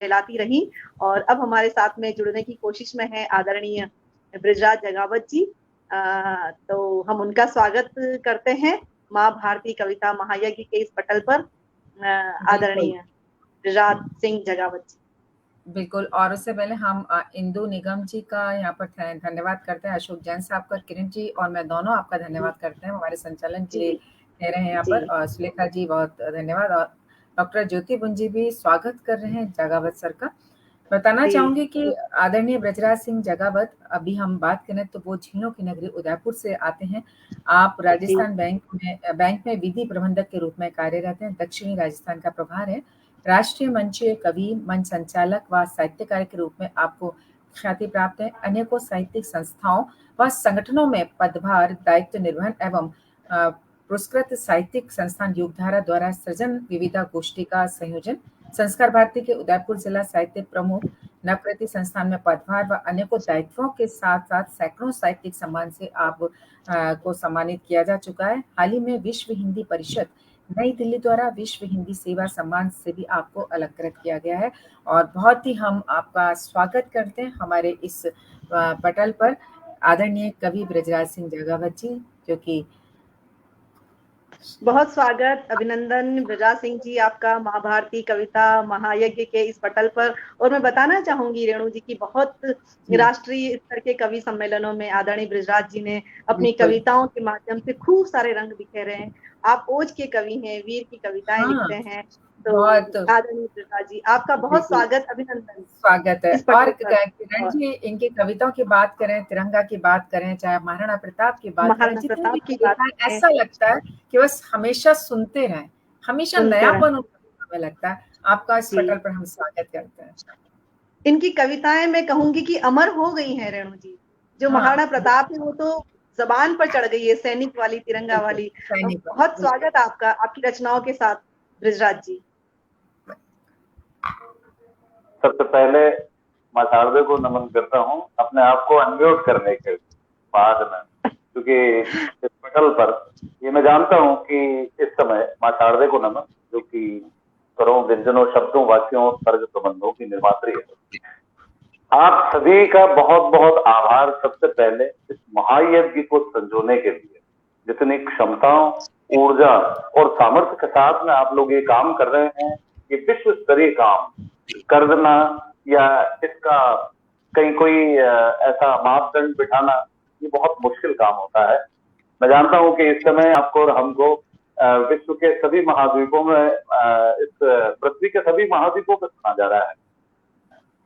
फैलाती रही। और अब हमारे साथ में जुड़ने की कोशिश में है आदरणीय बृजराज जगावत जी। तो हम उनका स्वागत करते हैं माँ भारती कविता महायज्ञ के इस पटल पर। बिल्कुल आदरणीय बृजराज सिंह जगावत जी। बिल्कुल। और उससे पहले हम इंदु निगम जी का यहाँ पर धन्यवाद करते हैं, अशोक जैन साहब का, किरण जी और मैं दोनों आपका धन्यवाद करते हैं हमारे संचालन के लिए जी ठहरे हैं यहाँ जी पर। और सुलेखा जी बहुत धन्यवाद। और डॉक्टर ज्योति बुन जी भी स्वागत कर रहे हैं जगावत सर का। बताना जी चाहूंगी कि आदरणीय बृजराज सिंह जगावत, अभी हम बात करें तो वो झीलों की नगरी उदयपुर से आते हैं। आप जी राजस्थान बैंक में विधि प्रबंधक के रूप में कार्यरत हैं। दक्षिणी राजस्थान का प्रभार है। राष्ट्रीय मंचीय कवि, मंच संचालक व साहित्यकार के रूप में आपको ख्याति प्राप्त है। अनेकों साहित्यिक संस्थाओं व संगठनों में पदभार, दायित्व निर्वहन एवं पुरस्कृत साहित्यिक संस्थान युगधारा द्वारा सृजन विविधा गोष्ठी का संयोजन, संस्कार भारती के उदयपुर जिला साहित्य प्रमुख, नवकृति संस्थान में पदभार व अनेकों दायित्वों के साथ साथ सैकड़ों साहित्यिक सम्मान से आप को सम्मानित किया जा चुका है। हाल ही में विश्व हिंदी परिषद नई दिल्ली द्वारा विश्व हिंदी सेवा सम्मान से भी आपको अलंकृत किया गया है। और बहुत ही हम आपका स्वागत करते हैं हमारे इस पटल पर आदरणीय कवि बृजराज सिंह जगावत जी, जो कि बहुत स्वागत, अभिनंदन बृजराज सिंह जी आपका महाभारती कविता महायज्ञ के इस पटल पर। और मैं बताना चाहूंगी रेणु जी की बहुत जी राष्ट्रीय स्तर के कवि सम्मेलनों में आदरणीय बृजराज जी ने अपनी बिल्कुल। कविताओं के माध्यम से खूब सारे रंग बिखेरे हैं। आप ओज के कवि हैं, वीर की कविताएं हाँ, लिखते हैं। तो बहुत आदरणीय बृजराज जी आपका बहुत बिल्कुल स्वागत, अभिनंदन स्वागत है। इस और पटल पर। किरण और जी, इनकी कविताओं की बात करें, तिरंगा की बात करें, चाहे महाराणा प्रताप की बात करें, महाराणा जितनी भी प्रताप की बात कविताएं, करें, ऐसा लगता है कि बस हमेशा सुनते रहें, हमेशा सुनते रहे। नयापन हमें लगता है। आपका इस जी, पटल पर हम स्वागत करते हैं। इनकी कविताएं मैं कहूंगी कि अमर हो गई हैं रेणु जी। जो हाँ महाराणा प्रताप है वो तो जबान पर चढ़ गई है, सैनिक वाली, तिरंगा बिल्कुल, वाली। अब सैनिक वाली, बहुत बिल्कुल। स्वागत आपका आपकी रचनाओं के साथ बृजराज जी। सबसे पहले माँ शारदे को नमन करता हूँ अपने आप को अनम्यूट करने के बाद में, क्योंकि इस पटल पर ये मैं जानता हूँ कि इस समय माँ शारदे को नमन, जो कि स्वरों, व्यंजनों, शब्दों, वाक्यों, तर्क प्रबंधों की निर्मात्री है। आप सभी का बहुत बहुत आभार सबसे पहले इस महायज्ञ को संजोने के लिए। जितनी क्षमताओं, ऊर्जा और सामर्थ्य के साथ में आप लोग ये काम कर रहे हैं, ये विश्व स्तरीय काम कर देना या इसका कहीं कोई ऐसा मापदंड बिठाना, ये बहुत मुश्किल काम होता है। मैं जानता हूं कि इस समय आपको और हमको विश्व के सभी महाद्वीपों में, इस पृथ्वी के सभी महाद्वीपों पर सुना जा रहा है।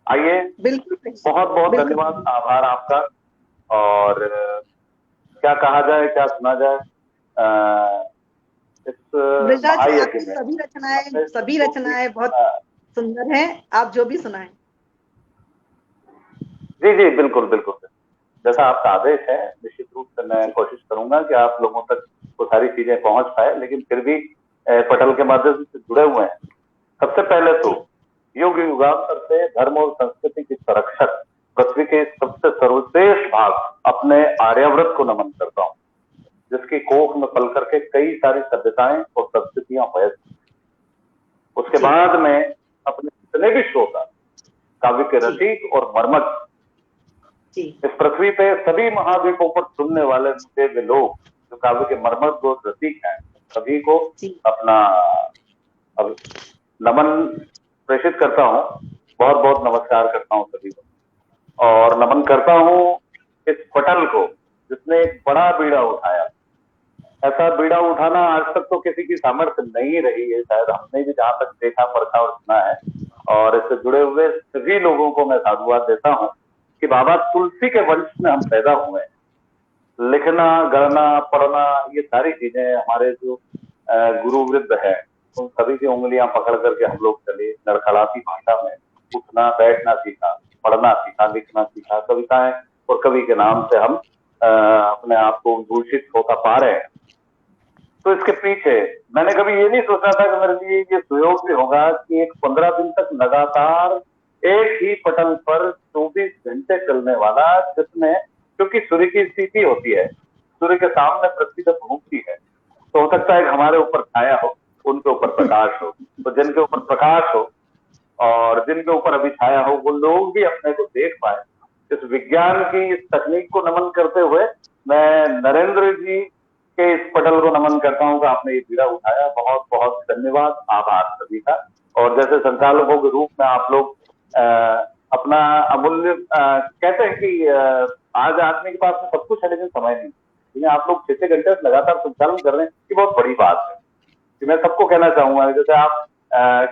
आइए, बिल्कुल सही, बहुत बहुत बिल्कुल धन्यवाद, सही। आभार आपका। और क्या कहा जाए, क्या सुना जाए इस बृजराज जी महायज्ञ आपकी में अपने सभी शब्दों की रचनाएं बहुत सुंदर हैं। आप जो भी सुनाएं। जी जी बिल्कुल बिल्कुल, जैसा आपका आदेश है, निश्चित रूप से मैं कोशिश करूंगा कि आप लोगों तक वो सारी चीजें पहुंच पाए, लेकिन फिर भी पटल के माध्यम से जुड़े हुए हैं। सबसे पहले तो युग युगांतर से धर्म और संस्कृति की संरक्षक पृथ्वी के सबसे सर्वश्रेष्ठ भाग अपने आर्यावर्त को नमन करता हूँ, जिसकी कोख में पल करके कई सारी सभ्यताएं और संस्कृतियां हुए। उसके बाद में अपने जितने भी श्रोता, काव्य के रसिक और मर्मज्ञ, इस पृथ्वी पे सभी महाद्वीपों पर सुनने वाले वे लोग जो काव्य के मर्मज्ञ और रसिक हैं, सभी को अपना अब नमन प्रेषित करता हूँ। बहुत बहुत नमस्कार करता हूँ सभी को, और नमन करता हूँ इस पटल को जिसने एक बड़ा बीड़ा उठाया। ऐसा बीड़ा उठाना आज तक तो किसी की सामर्थ्य नहीं रही है, शायद हमने भी जहां तक देखा, परखा और सुना है। और इससे जुड़े हुए सभी लोगों को मैं साधुवाद देता हूँ कि बाबा तुलसी के वंश में हम पैदा हुए हैं। लिखना, गढ़ना, पढ़ना, ये सारी चीजें हमारे जो गुरु वृद्ध है, उन सभी की उंगलियां पकड़ करके हम लोग चले। लड़खड़ाती भाषा में उठना बैठना सीखा, पढ़ना सीखा, लिखना सीखा, कविताएं और कवि के नाम से हम अपने आप को भूषित होता पा रहे हैं। तो इसके पीछे मैंने कभी ये नहीं सोचा था कि मेरे लिए ये सुयोग भी होगा कि एक 15 दिन तक लगातार एक ही पटल पर 24 घंटे चलने वाला, जिसमें क्योंकि सूर्य की स्थिति होती है, सूर्य के सामने पृथ्वी जब घूमती है तो हो सकता है कि हमारे ऊपर छाया हो, उनके ऊपर प्रकाश हो। तो जिनके ऊपर प्रकाश हो और जिनके ऊपर अभी छाया हो वो लोग भी अपने को देख पाए। इस विज्ञान की इस तकनीक को नमन करते हुए मैं नरेंद्र जी के इस पटल को नमन करता हूँ कि आपने ये बीड़ा उठाया। बहुत बहुत धन्यवाद, आभार सभी का। और जैसे संचालकों के रूप में आप लोग अपना अमूल्य कहते हैं कि आज आदमी के पास में सब कुछ है लेकिन समय नहीं, लेकिन आप लोग 6 घंटे लगातार संचालन कर रहे हैं, ये बहुत बड़ी बात है। कि मैं सबको कहना चाहूंगा, जैसे आप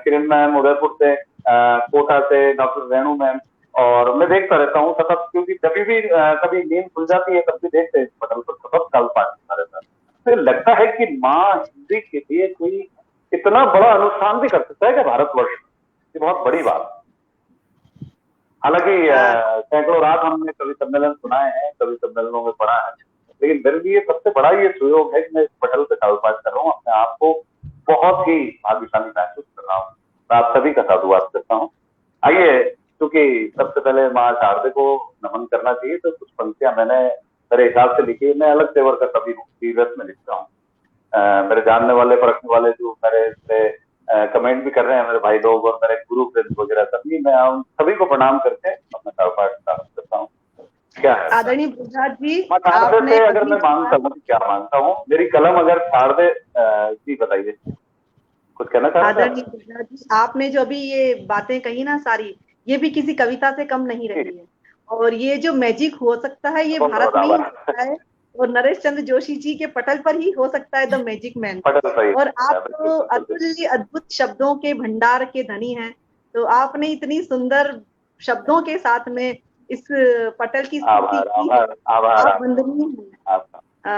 किरण मैम उदयपुर से, कोटा से डॉक्टर रेणु मैम, और मैं देखता रहता हूँ सतत, क्योंकि जब भी कभी नींद खुल जाती है तब भी देखते हैं इस पटल पर सतत काल पाठ रहता है। तो लगता है कि माँ हिंदी के लिए कोई इतना बड़ा अनुष्ठान भी कर सकता है क्या भारतवर्ष में? ये बहुत बड़ी बात। हालांकि सैकड़ों रात हमने कवि सम्मेलन सुनाए हैं, कवि सम्मेलनों में पढ़ा है, लेकिन मेरे लिए सबसे बड़ा ये सुयोग है कि मैं इस पटल पे काव्यपाठ कर रहा हूँ। अपने आप को बहुत ही भाग्यशाली महसूस कर रहा हूँ। मैं आप सभी का साधुवाद करता हूँ। आइए, क्योंकि सबसे पहले माँ शारदे को नमन करना चाहिए, तो कुछ पंक्तियां मैंने मेरे हिसाब से लिखी है। मैं अलग तेवर का कवि हूँ, सीरत में लिखता हूँ। मेरे जानने वाले परखने वाले जो मेरे से कमेंट भी कर रहे हैं, मेरे भाई लोग और मेरे गुरु वृंद वगैरह सभी, मैं उन सभी को प्रणाम करके अपना काव्यपाठ प्रारंभ करता हूँ। क्या है आदरणीय बृजराज जी, शारदे से अगर मैं मांगता हूँ, क्या मांगता हूँ, मेरी कलम अगर शारदे जी बताइए कुछ कहना चाहते हैं? आदरणीय बृजराज जी, आपने जो अभी ये बातें कही ना सारी, ये भी किसी कविता से कम नहीं रही है। और ये जो मैजिक हो सकता है ये भारत में ही हो सकता है, और नरेश चंद्र जोशी जी के पटल पर ही हो सकता है, द मैजिक मैन। और आप तो अतुल्य अद्भुत शब्दों के भंडार के धनी हैं, तो आपने इतनी सुंदर शब्दों के साथ में इस पटल की स्तुति की, आप वंदनीय हैं।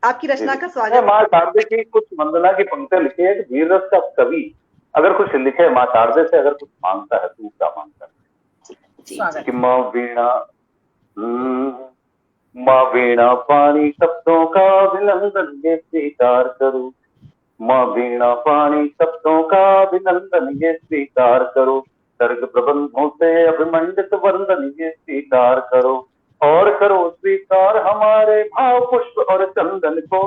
आपकी रचना का स्वागत। माँ शारदे की कुछ वंदना की पंक्तियां लिखी है कि वीर रस का कवि अगर कुछ लिखे माँ शारदे से अगर कुछ मांगता है तो क्या मांगता है? कि माँ वीणा पानी शब्दों का अभिनंदन ये स्वीकार करो। माँ वीणा पानी शब्दों का अभिनंदन ये स्वीकार करो। सर्ग प्रबंधों से अभिमंडित वंदन ये स्वीकार करो। और करो स्वीकार हमारे भाव पुष्प और चंदन को।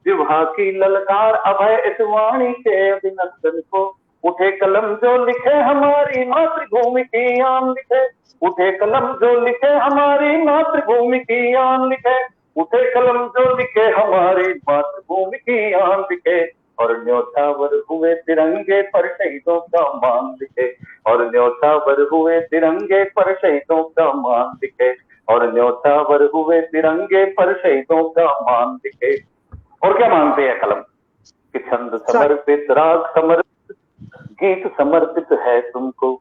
विवाह की ललकार अभय इस वाणी के अभिनंदन को। उठे कलम जो लिखे हमारी मातृभूमि की आन लिखे। उठे कलम जो लिखे हमारी मातृभूमि की आन लिखे। उठे कलम जो लिखे हमारी मातृभूमि की आन लिखे। और न्योछावर हुए तिरंगे पर शहीदों का मान लिखे। और न्योछावर हुए तिरंगे पर शहीदों का मान लिखे। और न्योछावर हुए तिरंगे पर शहीदों का मान लिखे। और क्या मानते हैं कलम? कि छंद समर्पित, राग समर्पित, गीत समर्पित है तुमको।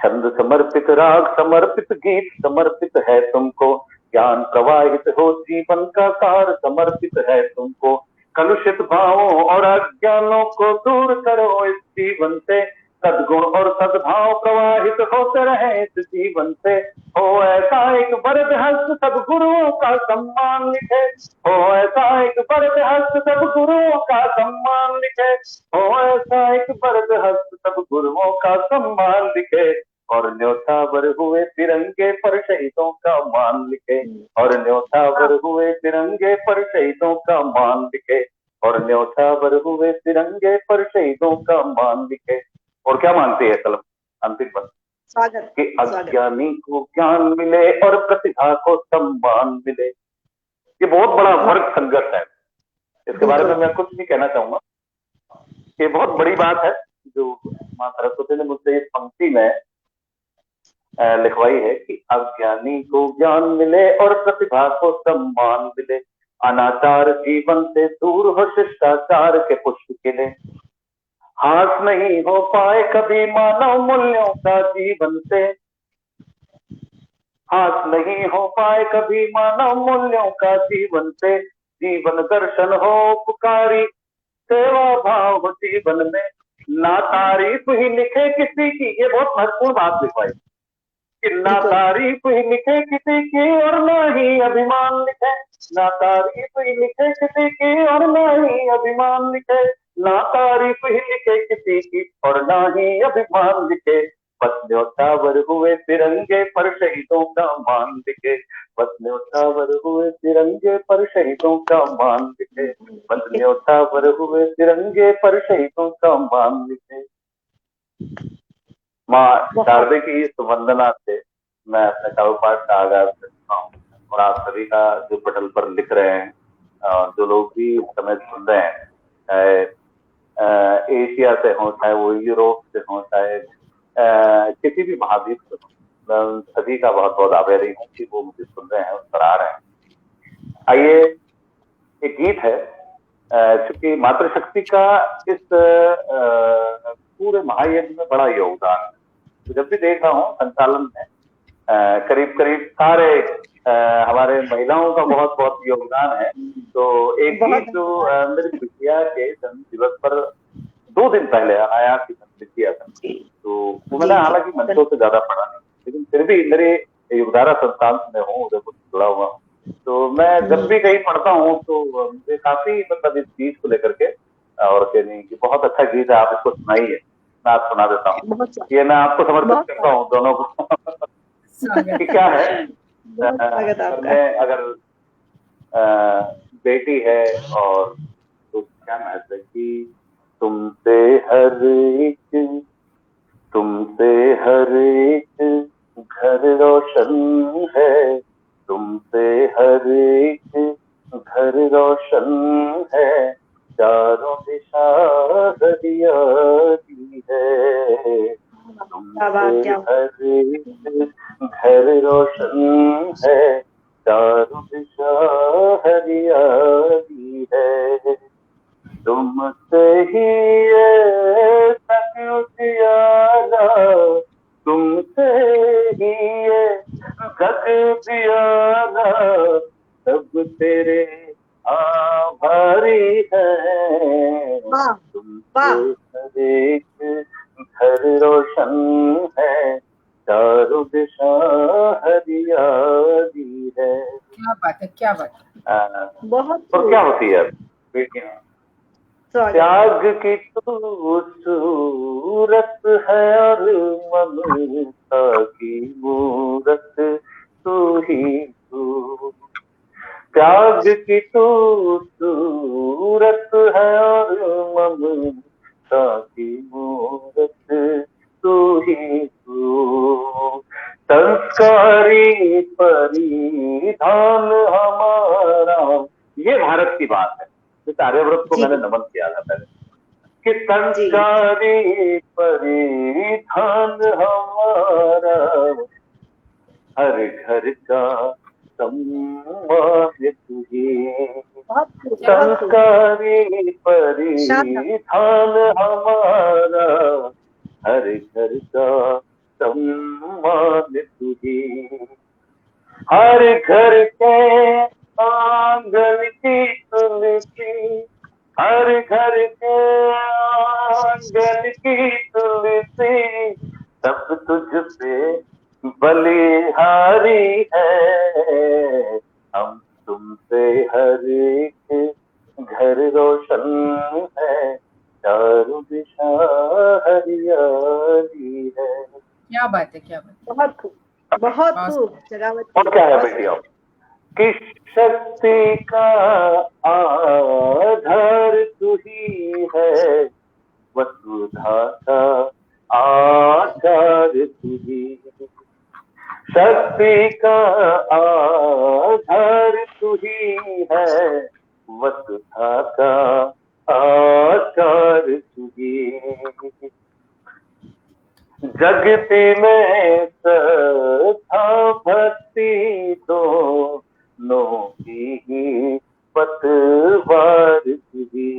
छंद समर्पित, राग समर्पित, गीत समर्पित है तुमको। ज्ञान प्रवाहित हो जीवन का सार समर्पित है तुमको। कलुषित भावों और अज्ञानों को दूर करो इस जीवन से। सद्गुण और सद्भाव प्रवाहित होते रहे इस जीवन से। हो ऐसा एक वरद हस्त सब गुरुओं का सम्मान लिखे। हो ऐसा एक वरद हस्त सब गुरुओं का सम्मान लिखे। हो ऐसा एक वरद हस्त सब गुरुओं का सम्मान लिखे। और न्योछावर हुए तिरंगे पर शहीदों का मान लिखे। और न्योछावर हुए तिरंगे पर शहीदों का मान लिखे। और न्योछावर हुए तिरंगे पर शहीदों का मान लिखे। और क्या मानती है कलम? अंतिम बंद कि अज्ञानी को ज्ञान मिले और प्रतिभा को सम्मान मिले। ये बहुत बड़ा वर्ग संघर्ष है, इसके बारे में मैं कुछ नहीं कहना चाहूंगा। ये बहुत बड़ी बात है जो माँ सरस्वती ने मुझसे इस पंक्ति में लिखवाई है कि अज्ञानी को ज्ञान मिले और प्रतिभा को सम्मान मिले। अनाचार जीवन से दूर हो शिष्टाचार के पुष्प खिले। हास नहीं हो पाए कभी मानव मूल्यों का जीवन से। हास नहीं हो पाए कभी मानव मूल्यों का जीवन से। जीवन दर्शन हो पुकारी, सेवा भाव हो जीवन में। ना तारीफ ही लिखे किसी की, ये बहुत महत्वपूर्ण बात लिखवाई, कि ना तारीफ ही लिखे किसी की और ना ही अभिमान लिखे। ना तारीफ ही लिखे किसी की और ना ही अभिमान लिखे। ना तारीफ ही लिखे किसी की और ना ही अभिमान लिखे। बस न्योछावर हुए तिरंगे पर शहीदों का मान लिखे। बस न्योछावर हुए तिरंगे पर शहीदों का मान लिखे। बस न्योछावर हुए तिरंगे पर शहीदों का मान लिखे। माँ शारदे की इस वंदना से मैं अपने काव्य पाठ का आगाज करता हूँ और आप सभी का जो पटल पर लिख रहे हैं, जो लोग भी इस समय सुन रहे हैं, चाहे एशिया से हो, चाहे वो यूरोप से हो, चाहे किसी भी महाद्वीप से हो, मैं उन सभी का बहुत बहुत आभारी हूँ कि वो मुझे सुन रहे हैं और सराह रहे हैं। आइए, एक गीत है, चूंकि मातृशक्ति का इस पूरे महायज्ञ में बड़ा योगदान है, तो जब भी देख रहा हूँ संचालन में करीब करीब सारे हमारे महिलाओं का बहुत बहुत योगदान है। तो एक गीत जो मेरी बिटिया के जन्म दिवस पर 2 दिन पहले अनायास ही संस्कृत किया था, तो वो मैंने हालांकि मंचों से ज्यादा पढ़ा नहीं, लेकिन फिर भी मेरे युगधारा संस्थान में हूँ, उधर कुछ जुड़ा हुआ हूँ, तो मैं जब भी कहीं पढ़ता हूँ तो मुझे काफी मतलब इस गीत को लेकर के और कहने की बहुत अच्छा गीत है, आप इसको सुनाइए, मैं आप सुना देता हूँ, ये मैं आपको समर्पित करता हूँ दोनों को। कि क्या है, में अगर बेटी है और तो क्या महत्व है कि तुमसे हर एक घर रोशन है, तुमसे हर एक घर रोशन है, चारों दिशा हरियाली है, तुमसे हर एक घर रोशन है, चारों दिशा हरियाली है, तुमसे ही ये तक उजियारा, तुमसे ही ये गग पियारा, सब तेरे आभारी है, तुमसे हर एक घर रोशन है, चारों दिशा हरियाली है। क्या बात है, क्या बात है। बहुत। और क्या होती है बेटियां, त्याग की तू सूरत है और ममता की मूरत तू ही तू, त्याग की तू सूरत है और ममता की मूरत तू ही तू, संस्कारी परिधान हमारा, ये भारत की बात है, इस आर्यव्रत को मैंने नमन किया था पहले, कि संस्कारी परिधान हमारा, हर घर का सम्मान तुझे, संस्कारी परिधान हमारा, हर घर का सम्मान तुझे, हर घर के आंगन की तुलसी, हर घर के आंगन की तुलसी, सब तुझ पे बलिहारी है, हम तुमसे हर एक घर रोशन है, चारों दिशा हरियाली है। क्या बात है, क्या बात है। बहुत खूब, बहुत खूब जगावत। और क्या है बेटियों, कि शक्ति का आधार तू ही है, वसुधा का आचार तू ही, शक्ति का आधार तू ही है, वसुधा का आचार तू ही, जगती में श्रद्धा भक्ति दोनों की ही पतवार तुझी,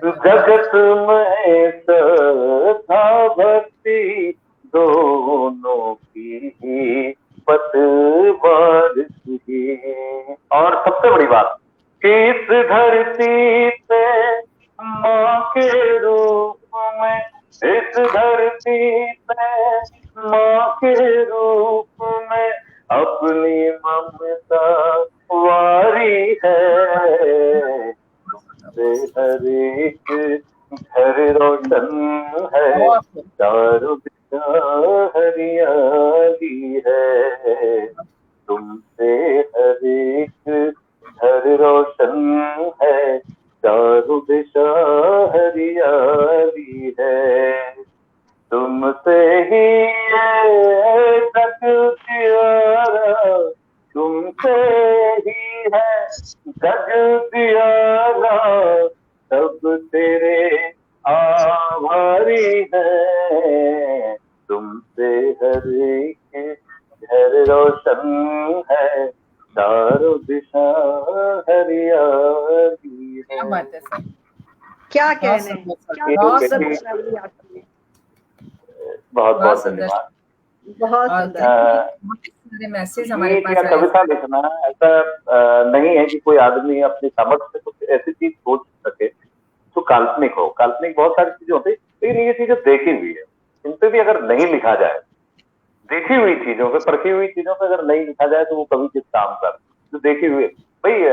जगत में श्रद्धा भक्ति दोनों की ही पतवार तुझी, और सबसे बड़ी बात कि इस धरती पे माँ के रूप में, इस धरती पे माँ के रूप में अपनी ममता वारी है, तुमसे हर एक घर रोशन है, चारों दिशा हरियाली है, तुमसे हर एक घर रोशन है, चारों दिशा हरियाली है, तुमसे जग दियारा तुमसे ही है, जग दियारा सब तेरे आभारी है, तुमसे हर एक घर रोशन है, चारों दिशा हरियाली क्या है। बात है सर, क्या बहुत कहने, सुंदर सर, क्या बहुत ये- सुंदर सुंदर, शब्द याद किए। बहुत बहुत बहुत सुंदर। धन्यवाद। बहुत और सुंदर। बहुत सारे मैसेज हमारे गीत पास या आए। कविता लिखना ऐसा नहीं है कि कोई आदमी अपनी सामर्थ्य से कुछ ऐसी चीज सोच सके जो काल्पनिक हो। काल्पनिक बहुत सारी चीजें होती है, लेकिन ये चीजें देखी हुई है, इन पे भी अगर नहीं लिखा जाए, देखी हुई चीजों पे, परखी हुई चीजों पे अगर नहीं लिखा जाए तो वो कभी किस काम का। जो देखी हुई भाई,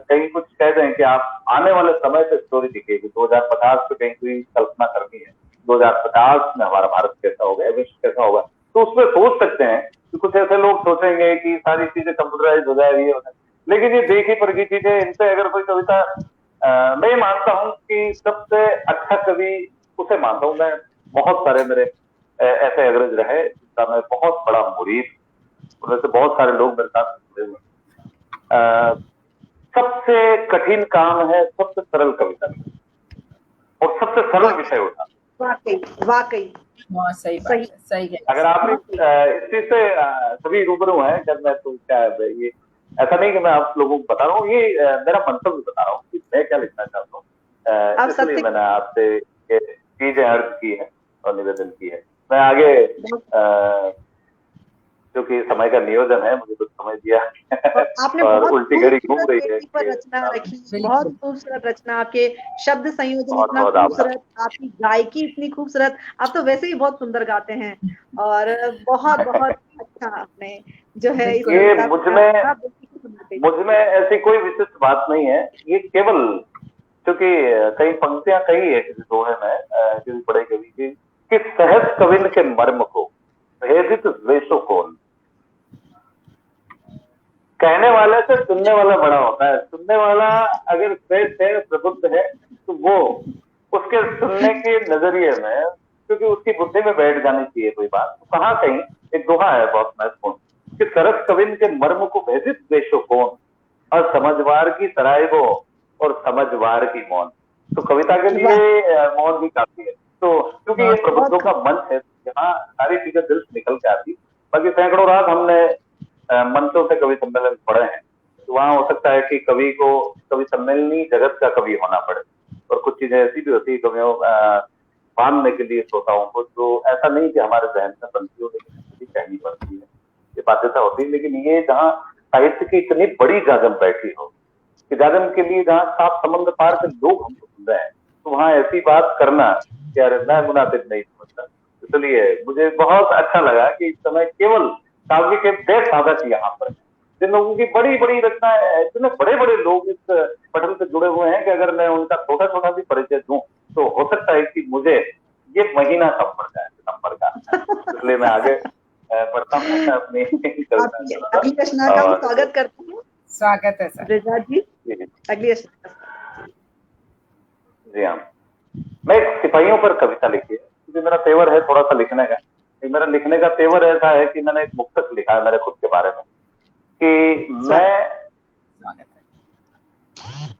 कहीं कुछ कह दें कि आप आने वाले समय पे स्टोरी लिखिएगी, 2050 पे कहीं कोई कल्पना करनी है, 2050 में हमारा भारत कैसा होगा, विश्व कैसा होगा, तो उसमें सोच सकते हैं कि कुछ ऐसे लोग सोचेंगे कि सारी चीजें कंप्यूटराइज हो जाएगी, लेकिन ये देखी परखी चीजें, इन पे अगर कोई कविता, मैं मानता हूँ कि सबसे अच्छा कवि उसे मानता हूँ मैं। बहुत सारे मेरे ऐसे अग्रज रहे जिसका मैं बहुत बड़ा मुरीद, उनमें से बहुत सारे लोग मेरे साथ जुड़े हुए। सबसे कठिन काम है सबसे सरल कविता और सबसे सरल विषय उठा। वाकई वाकई बहुत सही बात है, सही है। अगर आप इस चीज से सभी रूबरू हैं, जब मैं तो क्या ये ऐसा नहीं कि मैं आप लोगों को बता रहा हूँ, ये मेरा मंतव्य बता रहा हूँ कि मैं क्या लिखना चाहता हूँ, इसलिए मैंने आपसे ये चीजें अर्ज की है और निवेदन की है। मैं आगे क्योंकि समय का नियोजन है, मुझे कुछ समय दिया आपने और बहुत उल्टी घड़ी घूम रही है पर रचना रखी, बिल्कुल। बहुत खूबसूरत रचना, आपके शब्द संयोजन बहुत इतना बहुत आभार। खूबसूरत, आपकी गायकी इतनी खूबसूरत, आप तो वैसे ही बहुत सुंदर गाते हैं और बहुत बहुत अच्छा आपने जो है इस ये कविता को मुझमें ऐसी कोई विशिष्ट बात नहीं है, ये केवल क्योंकि कई पंक्तियां कही है किसी दोहे में, किसी बड़े कवि की, कि सहज कविन के मर्म को भेदित द्वेषो कौन। कहने वाले से सुनने वाला बड़ा होता है। सुनने वाला अगर श्रेष्ठ है, प्रबुद्ध है, तो वो उसके सुनने के नजरिए में, क्योंकि उसकी बुद्धि में बैठ जानी चाहिए कोई बात, तो कहाँ कहीं एक दोहा है बहुत महत्वपूर्ण कि सरस कविन के मर्म को भेदित द्वेषो कौन, और समझवार की सरायबो और समझवार की मौन। तो कविता के लिए मौन ही काफी है। तो क्योंकि ये प्रबुद्धों का मंच है, यहाँ सारी चीजें दिल से निकल के आती। बाकी सैकड़ों रात हमने मंचों से कवि सम्मेलन पढ़े हैं, तो वहां हो सकता है कि कवि को कवि सम्मेलनी जगत का कवि होना पड़े, और कुछ चीजें ऐसी भी होती है कवियों बांधने के लिए श्रोताओं को, तो ऐसा नहीं कि हमारे जहन में बनती हो, लेकिन कहनी पड़ती है, ये बाध्यता होती है। लेकिन ये जहाँ साहित्य की इतनी बड़ी जागम बैठी हो, कि जागम के लिए जहाँ 7 समुद्र पार के लोग हमको सुन रहे हैं, तो वहां ऐसी बात करना यार मैं मुनासिब नहीं समझता। इसलिए मुझे बहुत अच्छा लगा कि इस समय केवल काव्य के 10 साधक यहाँ पर हैं, जिन लोगों की बड़ी बड़ी रचनाएं, इतने बड़े बड़े लोग इस पठन से जुड़े हुए हैं कि अगर मैं उनका छोटा छोटा भी परिचय दूं तो हो सकता है कि मुझे ये महीना कम पड़ जाए सितंबर का। इसलिए मैं आगे बढ़ता हूँ अपनी अगली रचना का हम स्वागत करते हैं। स्वागत है सर। ब्रिजा जी, अगली रचना। जी हाँ, मैं एक सिपाहियों पर कविता लिखी है, क्योंकि मेरा तेवर है थोड़ा सा लिखने का। मेरा लिखने का तेवर ऐसा है कि मैंने एक मुक्तक लिखा है मेरे खुद के बारे में कि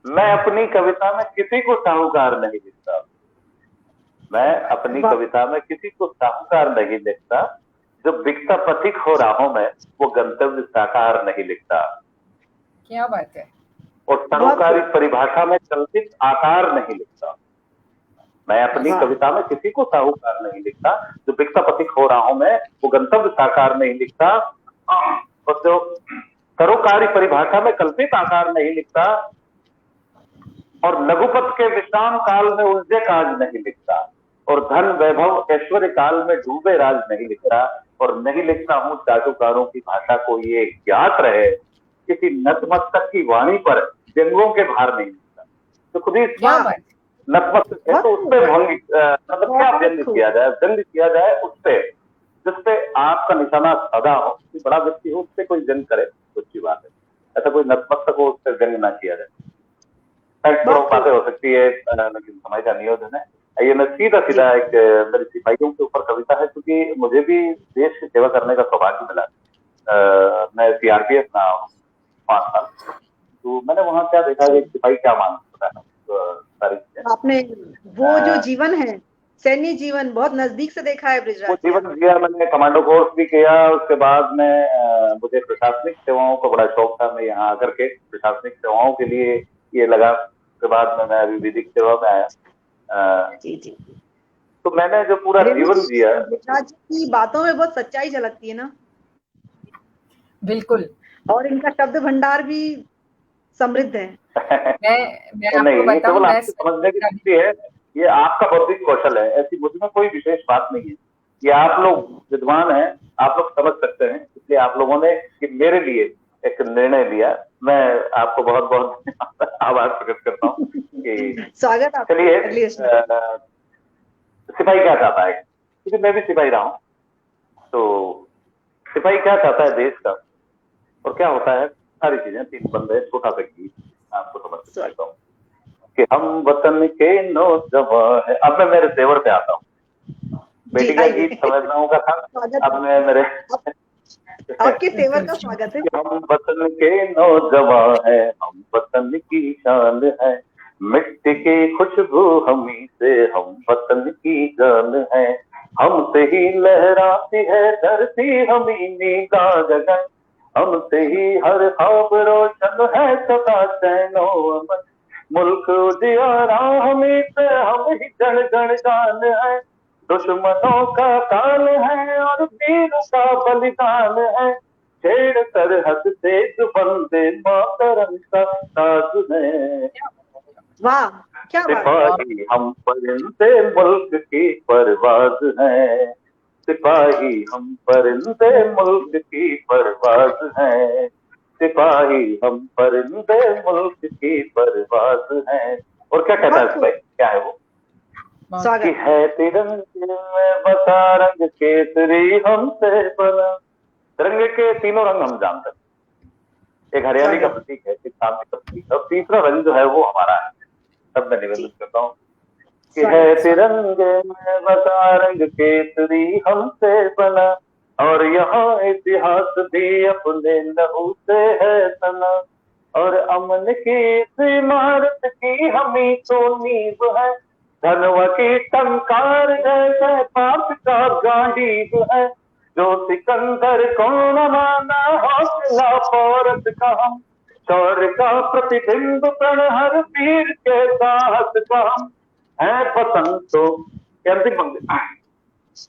मैं अपनी कविता में किसी को साहूकार नहीं लिखता। मैं अपनी कविता में किसी को साहूकार नहीं लिखता, जो बिकता पथिक हो राहों में वो गंतव्य साकार नहीं लिखता। क्या बात है। और सरोकारी परिभाषा में कल्पित आकार नहीं लिखता। मैं अपनी कविता में किसी को साहूकार नहीं लिखता, जो बिकता पथिक हो राहों में वो गंतव्य साकार नहीं लिखता, और जो सरोकारी परिभाषा में कल्पित आकार नहीं लिखता, और लघुपथ के विश्राम काल में उलझे काज नहीं लिखता, और धन वैभव ऐश्वर्य काल में डूबे राज नहीं लिखता, और नहीं लिखता हूँ चाटुकारों की भाषा को ये ज्ञात रहे, किसी नतमस्तक की वाणी पर व्यंगों के भार नहीं लिखता। तो खुद ही नतमस्तक है, तो उसपे भंग मतलब क्या व्यंग किया जाए, व्यंग किया जाए उसपे जिसपे आपका निशाना सदा हो। कोई बड़ा व्यक्ति हो उससे कोई व्यंग करे तो अच्छी बात है, ऐसा कोई नतमस्तक हो उससे व्यंग ना किया जाए। बातें हो सकती है, लेकिन समय का नियोजन है। ये मैं सीधा एक मेरे सिपाहियों के ऊपर कविता है, क्योंकि मुझे भी देश की सेवा करने का सौभाग्य मिला। मैं सीआरपीएफ में हूँ 5 साल, तो मैंने वहाँ क्या देखा कि सिपाही क्या मानता है सारी चीजें। आपने वो जो जीवन है, सैन्य जीवन, बहुत नजदीक से देखा है वो बृजराज। जीवन जिया, मैंने कमांडो कोर्स भी किया। उसके बाद में मुझे प्रशासनिक सेवाओं का बड़ा शौक था। मैं यहाँ आकर के प्रशासनिक सेवाओं के लिए ये लगा। उसके बाद में मैं अभी विधिक सेवा में आया। जी जी। तो मैंने जो पूरा जीवन जिया, बृजराज की बातों में बहुत सच्चाई झलकती है ना। बिल्कुल। और इनका शब्द भंडार भी समृद्ध है। मैं तो नहीं, आपको ये बताऊं, केवल आपकी समझने की शक्ति है, ये आपका बौद्धिक कौशल है। ऐसी मुझ में कोई विशेष बात नहीं है। ये आप लोग विद्वान हैं, आप लोग समझ सकते हैं, इसलिए आप लोगों ने कि मेरे लिए एक निर्णय लिया। मैं आपको बहुत बहुत आभार प्रकट करता हूँ कि स्वागत आपका। चलिए, सिपाही क्या चाहता है, क्योंकि मैं भी सिपाही रहा हूँ। तो सिपाही क्या चाहता है देश का और क्या होता है, सारी चीजें 3 बंदे, छोटा सा गीत आपको समझ सकता हूँ कि हम वतन के नौजवान है। अब मैं मेरे तेवर पे आता हूँ। बेटी का गीत समझनाओं का था, अब मैं मेरे आपके तेवर का स्वागत है। हम वतन के नौजवान है, हम वतन की शान है, मिट्टी की खुशबू हमी से हम वतन की जान है। हमसे ही लहराती है धरती हमी का गगन, हमसे ही हर ख्वाब रोशन है सदा चैनो अमन। मुल्क उजियारा हमी से हम ही जन गण गान है, दुश्मनों का काल है और वीरों का बलिदान है। छेड़ सरहद से जो बंदे मातरम का ताज है। वाह, क्या बात है। सिपाही हम परिंदे मुल्क की परवाज है, सिपाही हम परिंदे मुल्क की परवाज है, सिपाही हम परिंदे मुल्क की परवाज है। और क्या कहता है सिपाही, क्या है वो? कि है तिरंगे में बसा रंग केसरी हमसे बना। तिरंगे के 3 रंग हम जानते हैं। एक हरियाली का प्रतीक है, एक शांति का प्रतीक है, और तीसरा रंग जो है वो हमारा है। तब मैं निवेदन करता हूँ कि है तिरंगे में बसा रंग केसरी हमसे बना, और यहाँ इतिहास भी अपने लहू से है सना। और अमन की इस इमारत की हमी तो नींव है, धनवा की टंकार जैसे पाप का गांडीव है। जो सिकंदर को न माना हौसला औरत का हम, शौर्य का प्रतिबिंब प्रण हर वीर के साहस का हम। है बसंतों की अंतिम पंक्ति